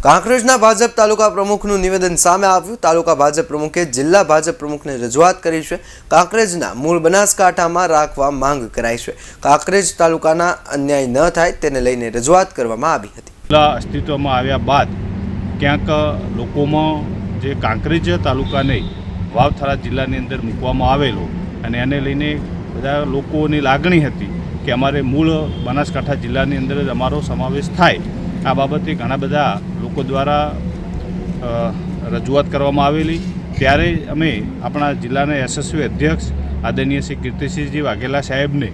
કાંકરેજના ભાજપ તાલુકા પ્રમુખનું નિવેદન સામે આવ્યું। તાલુકા ભાજપ પ્રમુખે જિલ્લા ભાજપ પ્રમુખને રજૂઆત કરી છે। કાંકરેજના મૂળ બનાસકાંઠામાં રાખવા માંગ કરાઈ છે। કાંકરેજ તાલુકાના અન્યાય ન થાય તેને લઈને રજૂઆત કરવામાં આવી હતી। અસ્તિત્વમાં આવ્યા બાદ ક્યાંક લોકોમાં જે કાંકરેજ તાલુકાને વાવથરા જિલ્લાની અંદર મૂકવામાં આવેલો અને એને લઈને બધા લોકોની લાગણી હતી કે અમારે મૂળ બનાસકાંઠા જિલ્લાની અંદર જ અમારો સમાવેશ થાય। આ બાબતે ઘણા બધા લોકો દ્વારા રજૂઆત કરવામાં આવેલી। ત્યારે અમે આપણા જિલ્લાના યશસ્વી અધ્યક્ષ આદરણીય શ્રી કીર્તિસિંહજી વાઘેલા સાહેબને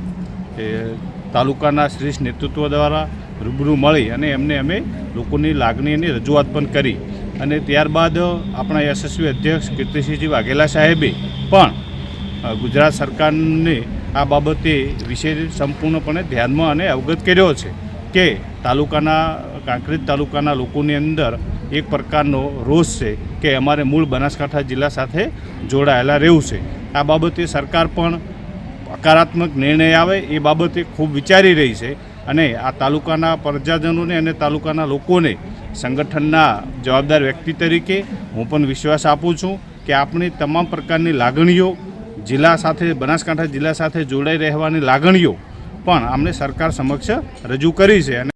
તાલુકાના શ્રેષ્ઠ નેતૃત્વ દ્વારા રૂબરૂ મળી અને એમને અમે લોકોની લાગણીની રજૂઆત પણ કરી અને ત્યારબાદ આપણા યશસ્વી અધ્યક્ષ કીર્તિસિંહજી વાઘેલા સાહેબે પણ ગુજરાત સરકારને આ બાબતે વિશે સંપૂર્ણપણે ધ્યાનમાં અને અવગત કર્યો છે કે કાંકરેજ તાલુકાના લોકોની અંદર એક પ્રકારનો રોષ છે કે અમારે મૂળ બનાસકાંઠા જિલ્લા સાથે જોડાયેલા રહેવું છે। આ બાબતે સરકાર પણ હકારાત્મક નિર્ણય આવે એ બાબતે ખૂબ વિચારી રહી છે અને આ તાલુકાના પ્રજાજનોને અને તાલુકાના લોકોને સંગઠનના જવાબદાર વ્યક્તિ તરીકે હું પણ વિશ્વાસ આપું છું કે આપણી તમામ પ્રકારની લાગણીઓ જિલ્લા સાથે બનાસકાંઠા જિલ્લા સાથે જોડાઈ રહેવાની લાગણીઓ પણ અમને સરકાર સમક્ષ રજૂ કરી છે।